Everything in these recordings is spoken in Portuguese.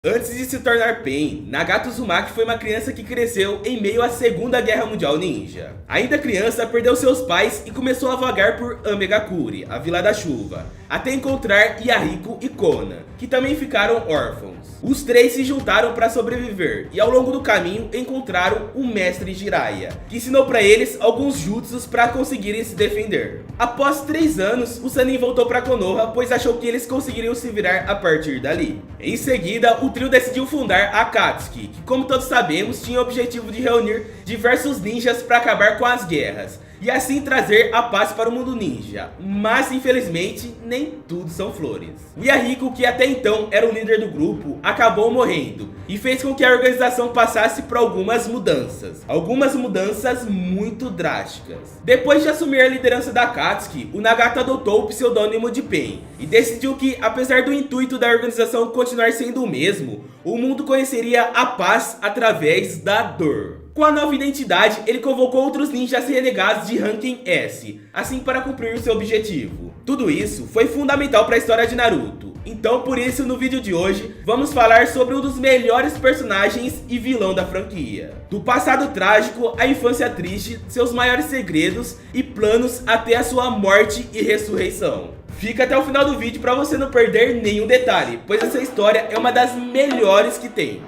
Antes de se tornar Pain, Nagato Uzumaki foi uma criança que cresceu em meio à Segunda Guerra Mundial Ninja. Ainda criança, perdeu seus pais e começou a vagar por Amegakure, a Vila da Chuva, até encontrar Yahiko e Konan, que também ficaram órfãos. Os três se juntaram para sobreviver e ao longo do caminho encontraram o Mestre Jiraiya, que ensinou para eles alguns jutsus para conseguirem se defender. Após 3 anos, o Sannin voltou para Konoha, pois achou que eles conseguiriam se virar a partir dali. Em seguida, o trio decidiu fundar a Akatsuki, que, como todos sabemos, tinha o objetivo de reunir diversos ninjas para acabar com as guerras e assim trazer a paz para o mundo ninja. Mas infelizmente nem tudo são flores. O Yahiko, que até então era o líder do grupo, acabou morrendo e fez com que a organização passasse por algumas mudanças muito drásticas. Depois de assumir a liderança da Akatsuki, o Nagato adotou o pseudônimo de Pain e decidiu que, apesar do intuito da organização continuar sendo o mesmo, o mundo conheceria a paz através da dor. Com a nova identidade, ele convocou outros ninjas renegados de ranking S, assim para cumprir o seu objetivo. Tudo isso foi fundamental para a história de Naruto. Então por isso no vídeo de hoje, vamos falar sobre um dos melhores personagens e vilão da franquia. Do passado trágico à infância triste, seus maiores segredos e planos até a sua morte e ressurreição. Fica até o final do vídeo para você não perder nenhum detalhe, pois essa história é uma das melhores que tem.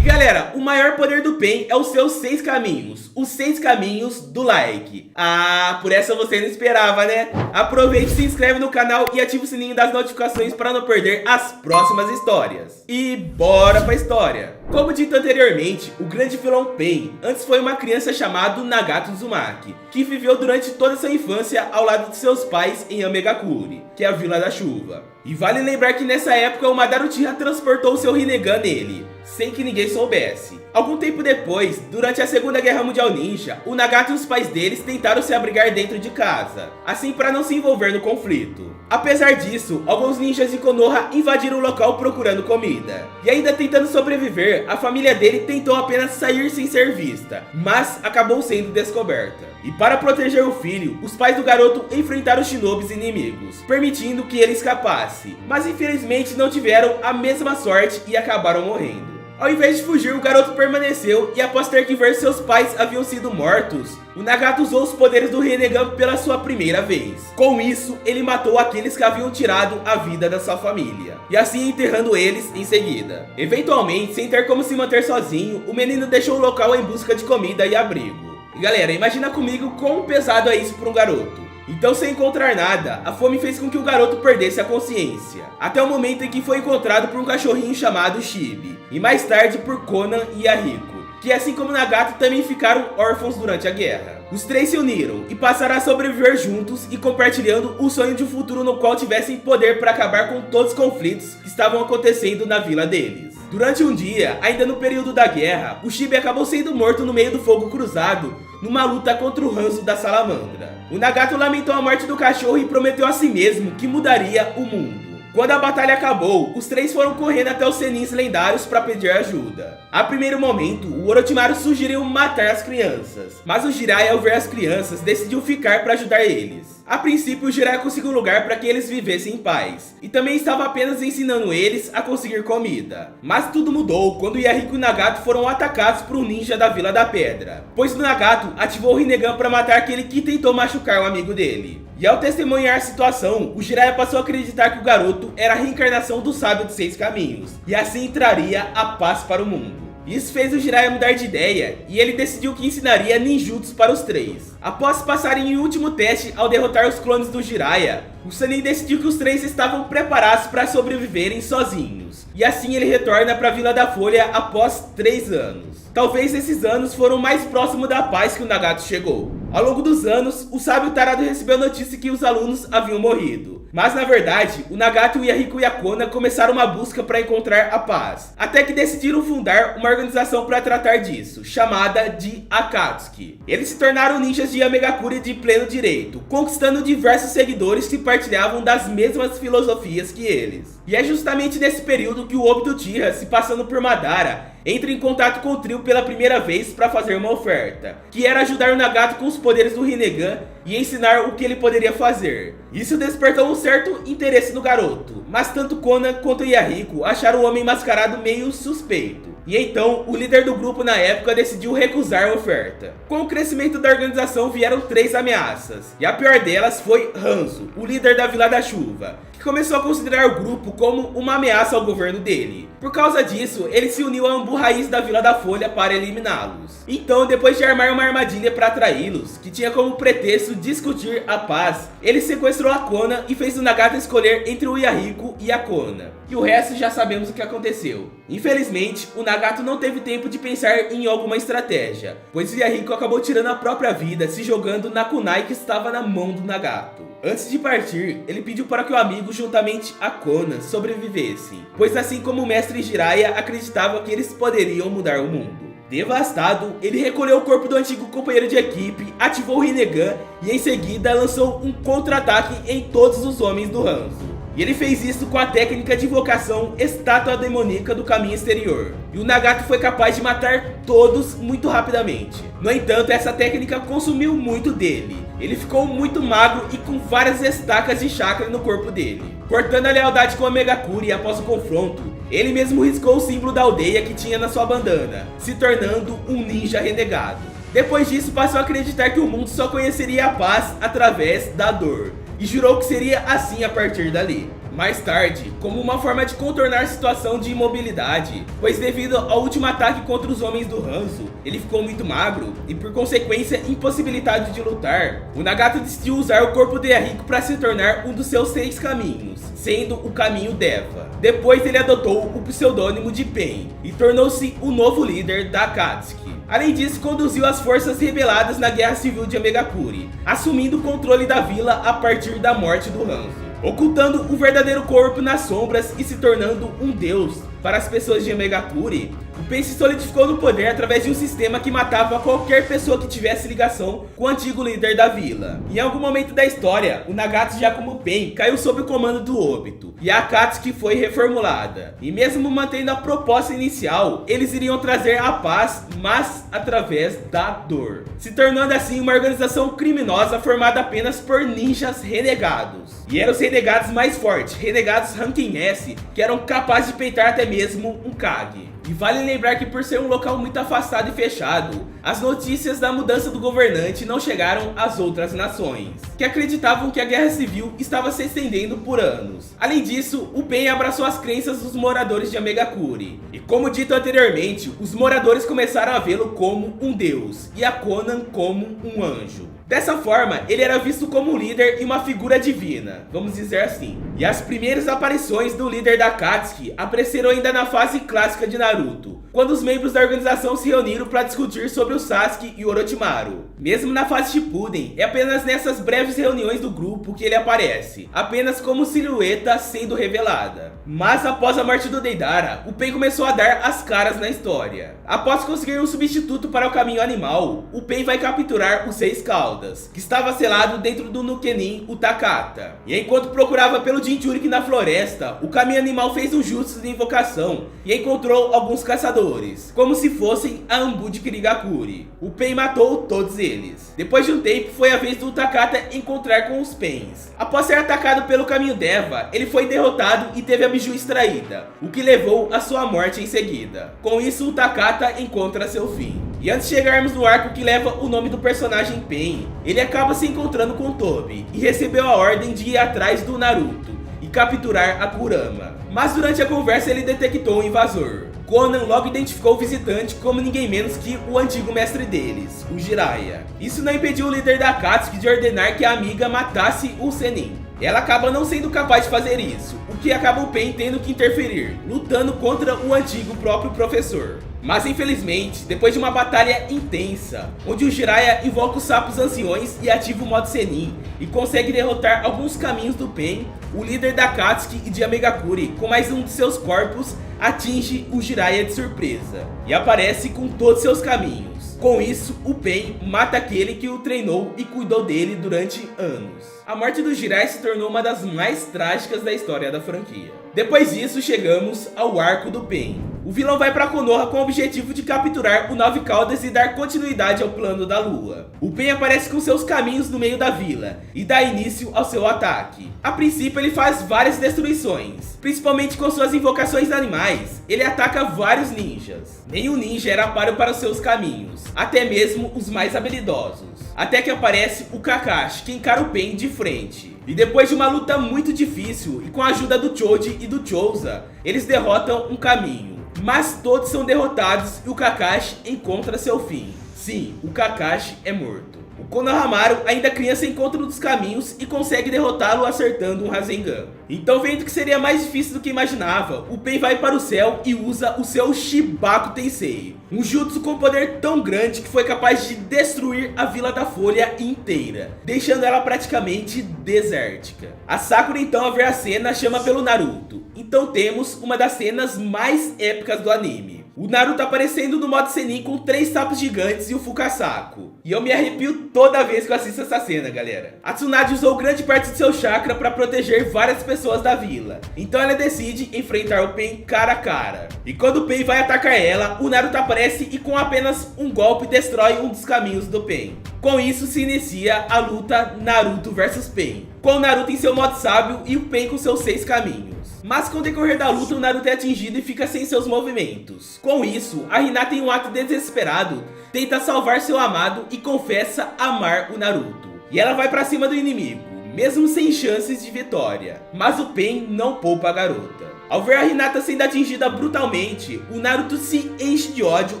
Galera, o maior poder do Pain é os seus 6 caminhos, os 6 caminhos do like. Ah, por essa você não esperava, né? Aproveite, se inscreve no canal e ative o sininho das notificações para não perder as próximas histórias. E bora pra história! Como dito anteriormente, o grande vilão Pain antes foi uma criança chamada Nagato Uzumaki, que viveu durante toda sua infância ao lado de seus pais em Amegakure, que é a Vila da Chuva. E vale lembrar que nessa época o Madara Uchiha transportou seu Rinnegan nele, sem que ninguém soubesse. Algum tempo depois, durante a Segunda Guerra Mundial Ninja, o Nagato e os pais deles tentaram se abrigar dentro de casa, assim para não se envolver no conflito. Apesar disso, alguns ninjas de Konoha invadiram o local procurando comida. E ainda tentando sobreviver, a família dele tentou apenas sair sem ser vista, mas acabou sendo descoberta. E para proteger o filho, os pais do garoto enfrentaram os shinobis inimigos, permitindo que ele escapasse. Mas infelizmente não tiveram a mesma sorte e acabaram morrendo. Ao invés de fugir, o garoto permaneceu e após ter que ver seus pais haviam sido mortos, o Nagato usou os poderes do Rinnegan pela sua primeira vez. Com isso, ele matou aqueles que haviam tirado a vida da sua família, e assim enterrando eles em seguida. Eventualmente, sem ter como se manter sozinho, o menino deixou o local em busca de comida e abrigo. E galera, imagina comigo quão pesado é isso para um garoto. Então, sem encontrar nada, a fome fez com que o garoto perdesse a consciência, até o momento em que foi encontrado por um cachorrinho chamado Chibi, e mais tarde por Konan e Yahiko, que assim como Nagato também ficaram órfãos durante a guerra. Os três se uniram e passaram a sobreviver juntos e compartilhando o sonho de um futuro no qual tivessem poder para acabar com todos os conflitos que estavam acontecendo na vila deles. Durante um dia, ainda no período da guerra, o Chibi acabou sendo morto no meio do fogo cruzado numa luta contra o Hanzo da Salamandra. O Nagato lamentou a morte do cachorro e prometeu a si mesmo que mudaria o mundo. Quando a batalha acabou, os três foram correndo até os Senins lendários para pedir ajuda. A primeiro momento, o Orochimaru sugeriu matar as crianças, mas o Jiraiya, ao ver as crianças, decidiu ficar para ajudar eles. A princípio, o Jiraiya conseguiu um lugar para que eles vivessem em paz, e também estava apenas ensinando eles a conseguir comida. Mas tudo mudou quando Yahiko e Nagato foram atacados por um ninja da Vila da Pedra, pois o Nagato ativou o Rinnegan para matar aquele que tentou machucar o amigo dele. E ao testemunhar a situação, o Jiraiya passou a acreditar que o garoto era a reencarnação do sábio dos 6 caminhos, e assim traria a paz para o mundo. Isso fez o Jiraiya mudar de ideia e ele decidiu que ensinaria ninjutsu para os três. Após passarem em último teste ao derrotar os clones do Jiraiya, o Sannin decidiu que os três estavam preparados para sobreviverem sozinhos. E assim ele retorna para a Vila da Folha após 3 anos. Talvez esses anos foram mais próximos da paz que o Nagato chegou. Ao longo dos anos, o sábio tarado recebeu a notícia que os alunos haviam morrido. Mas na verdade, o Nagato, o Yahiko e a Konan começaram uma busca para encontrar a paz, até que decidiram fundar uma organização para tratar disso, chamada de Akatsuki. Eles se tornaram ninjas de Amegakure de pleno direito, conquistando diversos seguidores que partilhavam das mesmas filosofias que eles. E é justamente nesse período que o Obito Uchiha, se passando por Madara, entra em contato com o trio pela primeira vez para fazer uma oferta, que era ajudar o Nagato com os poderes do Rinnegan e ensinar o que ele poderia fazer. Isso despertou um certo interesse no garoto, mas tanto Konan quanto Yahiko acharam o homem mascarado meio suspeito. E então, o líder do grupo na época decidiu recusar a oferta. Com o crescimento da organização vieram 3 ameaças, e a pior delas foi Hanzo, o líder da Vila da Chuva, que começou a considerar o grupo como uma ameaça ao governo dele. Por causa disso, ele se uniu a Anbu Raiz da Vila da Folha para eliminá-los. Então, depois de armar uma armadilha para atraí-los, que tinha como pretexto discutir a paz, ele sequestrou a Konan e fez o Nagato escolher entre o Yahiko e a Konan. E o resto já sabemos o que aconteceu. Infelizmente, o Nagato não teve tempo de pensar em alguma estratégia, pois o Yahiko acabou tirando a própria vida se jogando na kunai que estava na mão do Nagato. Antes de partir, ele pediu para que o amigo juntamente a Konan sobrevivessem, pois assim como o mestre Jiraiya acreditava que eles poderiam mudar o mundo. Devastado, ele recolheu o corpo do antigo companheiro de equipe, ativou o Rinnegan e em seguida lançou um contra-ataque em todos os homens do Hanzo. E ele fez isso com a técnica de invocação Estátua Demoníaca do Caminho Exterior. E o Nagato foi capaz de matar todos muito rapidamente. No entanto, essa técnica consumiu muito dele. Ele ficou muito magro e com várias estacas de chakra no corpo dele. Cortando a lealdade com a Megakuri após o confronto, ele mesmo riscou o símbolo da aldeia que tinha na sua bandana, se tornando um ninja renegado. Depois disso, passou a acreditar que o mundo só conheceria a paz através da dor, e jurou que seria assim a partir dali. Mais tarde, como uma forma de contornar a situação de imobilidade, pois devido ao último ataque contra os homens do Hanzo, ele ficou muito magro e por consequência impossibilitado de lutar, o Nagato decidiu usar o corpo de Yahiko para se tornar um dos seus 6 caminhos, sendo o caminho Deva. Depois ele adotou o pseudônimo de Pain e tornou-se o novo líder da Akatsuki. Além disso, conduziu as forças rebeladas na Guerra Civil de Megakuri, assumindo o controle da vila a partir da morte do Hanzo, ocultando o verdadeiro corpo nas sombras e se tornando um deus para as pessoas de Megakuri. O Pain se solidificou no poder através de um sistema que matava qualquer pessoa que tivesse ligação com o antigo líder da vila. Em algum momento da história, o Nagato, já como Pain, caiu sob o comando do Obito, e a Akatsuki foi reformulada. E mesmo mantendo a proposta inicial, eles iriam trazer a paz, mas através da dor, se tornando assim uma organização criminosa formada apenas por ninjas renegados. E eram os renegados mais fortes, renegados Ranking S, que eram capazes de peitar até mesmo um Kage. E vale lembrar que por ser um local muito afastado e fechado, as notícias da mudança do governante não chegaram às outras nações, que acreditavam que a guerra civil estava se estendendo por anos. Além disso, o Pain abraçou as crenças dos moradores de Megakuri. E como dito anteriormente, os moradores começaram a vê-lo como um deus, e a Konan como um anjo. Dessa forma, ele era visto como um líder e uma figura divina, vamos dizer assim. E as primeiras aparições do líder da Akatsuki apareceram ainda na fase clássica de Naruto, quando os membros da organização se reuniram para discutir sobre o Sasuke e o Orochimaru. Mesmo na fase Shippuden, é apenas nessas breves reuniões do grupo que ele aparece, apenas como silhueta sendo revelada. Mas após a morte do Deidara, o Pain começou a dar as caras na história. Após conseguir um substituto para o caminho animal, o Pain vai capturar os 6 Caudas, que estava selado dentro do Nukenin, o Takata. E enquanto procurava pelo Jinchuriki na floresta, o caminho animal fez um jutsu de invocação e encontrou alguns caçadores, como se fossem a Anbu de Kirigakuri. O Pain matou todos eles. Depois de um tempo, foi a vez do Takata encontrar com os Pains. Após ser atacado pelo caminho Deva, ele foi derrotado e teve a Biju extraída, o que levou à sua morte em seguida. Com isso, o Takata encontra seu fim. E antes de chegarmos no arco que leva o nome do personagem Pain, ele acaba se encontrando com Tobi e recebeu a ordem de ir atrás do Naruto e capturar a Kurama. Mas durante a conversa ele detectou um invasor. Konan logo identificou o visitante como ninguém menos que o antigo mestre deles, o Jiraiya. Isso não impediu o líder da Akatsuki de ordenar que a amiga matasse o Zenin. Ela acaba não sendo capaz de fazer isso, o que acaba o Pain tendo que interferir, lutando contra o antigo próprio professor. Mas infelizmente, depois de uma batalha intensa, onde o Jiraiya invoca os sapos anciões e ativa o modo Zenin, e consegue derrotar alguns caminhos do Pain, o líder da Akatsuki e de Megakuri, com mais um de seus corpos, atinge o Jiraiya de surpresa, e aparece com todos seus caminhos. Com isso, o Pain mata aquele que o treinou e cuidou dele durante anos. A morte do Jiraiya se tornou uma das mais trágicas da história da franquia. Depois disso, chegamos ao arco do Pain. o vilão vai pra Konoha com o objetivo de capturar o Nove Caudas e dar continuidade ao plano da lua. O Pain aparece com seus caminhos no meio da vila e dá início ao seu ataque. A princípio ele faz várias destruições, principalmente com suas invocações animais. Ele ataca vários ninjas. Nenhum ninja era páreo para os seus caminhos, até mesmo os mais habilidosos. Até que aparece o Kakashi, que encara o Pain de frente. E depois de uma luta muito difícil e com a ajuda do Choji e do Chouza, eles derrotam um caminho. Mas todos são derrotados e o Kakashi encontra seu fim. Sim, o Kakashi é morto. O Konohamaru, ainda criança, encontra um dos caminhos e consegue derrotá-lo acertando um Rasengan. Então, vendo que seria mais difícil do que imaginava, o Pain vai para o céu e usa o seu Shibaku Tensei, um jutsu com poder tão grande que foi capaz de destruir a Vila da Folha inteira, deixando ela praticamente desértica. A Sakura, então, ao ver a cena, chama pelo Naruto. Então temos uma das cenas mais épicas do anime. O Naruto aparecendo no modo Senin com 3 sapos gigantes e o Fukasaku. E eu me arrepio toda vez que eu assisto essa cena, galera. A Tsunade usou grande parte de seu chakra para proteger várias pessoas da vila. Então ela decide enfrentar o Pain cara a cara. E quando o Pain vai atacar ela, o Naruto aparece e com apenas um golpe destrói um dos caminhos do Pain. Com isso se inicia a luta Naruto vs Pain, com o Naruto em seu modo sábio e o Pain com seus 6 caminhos. Mas com o decorrer da luta, o Naruto é atingido e fica sem seus movimentos. Com isso, a Hinata, em um ato desesperado, tenta salvar seu amado e confessa amar o Naruto. E ela vai pra cima do inimigo, mesmo sem chances de vitória. Mas o Pain não poupa a garota. Ao ver a Hinata sendo atingida brutalmente, o Naruto se enche de ódio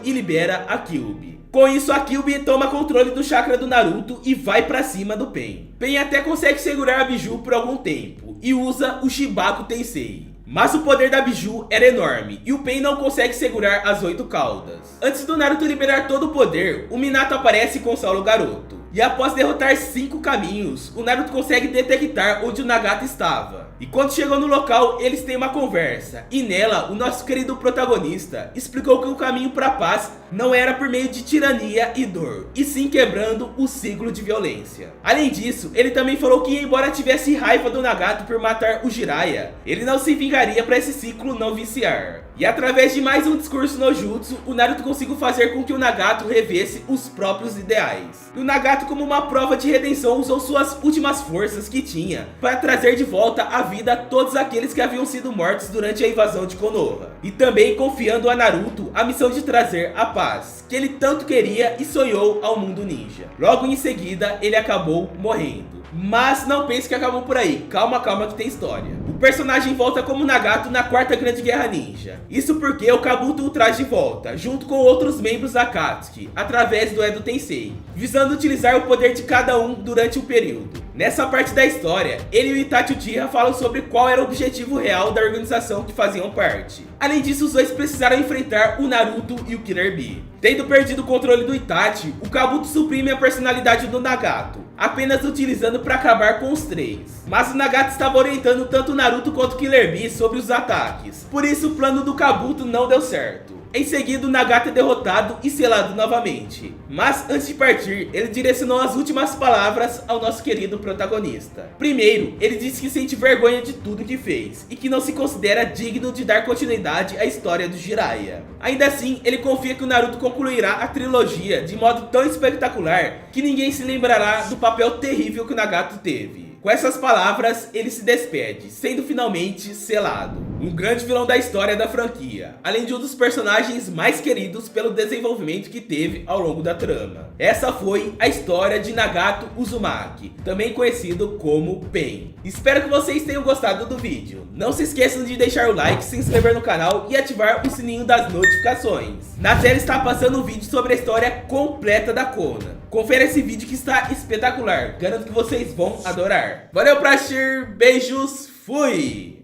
e libera a Kyuubi. Com isso, a Kyuubi toma controle do chakra do Naruto e vai pra cima do Pain. Pain até consegue segurar a Biju por algum tempo e usa o Shibaku Tensei. Mas o poder da Biju era enorme e o Pain não consegue segurar as 8 caudas. Antes do Naruto liberar todo o poder, o Minato aparece e consola o garoto. E após derrotar 5 caminhos, o Naruto consegue detectar onde o Nagato estava. E quando chegou no local, eles têm uma conversa. E nela, o nosso querido protagonista explicou que o caminho para a paz não era por meio de tirania e dor, e sim quebrando o ciclo de violência. Além disso, ele também falou que, embora tivesse raiva do Nagato por matar o Jiraiya, ele não se vingaria para esse ciclo não viciar. E através de mais um discurso no jutsu, o Naruto conseguiu fazer com que o Nagato revesse os próprios ideais. E o Nagato, como uma prova de redenção, usou suas últimas forças que tinha para trazer de volta à vida a todos aqueles que haviam sido mortos durante a invasão de Konoha. E também confiando a Naruto a missão de trazer a paz, que ele tanto queria e sonhou ao mundo ninja. Logo em seguida, ele acabou morrendo. Mas não pense que acabou por aí, calma que tem história. O personagem volta como Nagato na 4ª Grande Guerra Ninja. Isso porque o Kabuto o traz de volta, junto com outros membros da Akatsuki, através do Edo Tensei, visando utilizar o poder de cada um durante o período. Nessa parte da história, ele e o Itachi Uchiha falam sobre qual era o objetivo real da organização que faziam parte. Além disso, os dois precisaram enfrentar o Naruto e o Killer Bee. Tendo perdido o controle do Itachi, o Kabuto suprime a personalidade do Nagato, apenas utilizando para acabar com os 3. Mas o Nagato estava orientando tanto o Naruto quanto o Killer Bee sobre os ataques, por isso o plano do Kabuto não deu certo. Em seguida, o Nagato é derrotado e selado novamente. Mas antes de partir, ele direcionou as últimas palavras ao nosso querido protagonista. Primeiro, ele disse que sente vergonha de tudo que fez e que não se considera digno de dar continuidade à história do Jiraiya. Ainda assim, ele confia que o Naruto concluirá a trilogia de modo tão espetacular que ninguém se lembrará do papel terrível que o Nagato teve. Com essas palavras, ele se despede, sendo finalmente selado. Um grande vilão da história da franquia, além de um dos personagens mais queridos pelo desenvolvimento que teve ao longo da trama. Essa foi a história de Nagato Uzumaki, também conhecido como Pain. Espero que vocês tenham gostado do vídeo. Não se esqueçam de deixar o like, se inscrever no canal e ativar o sininho das notificações. Na tela está passando um vídeo sobre a história completa da Konan. Confere esse vídeo que está espetacular, garanto que vocês vão adorar. Valeu pra assistir, beijos, fui!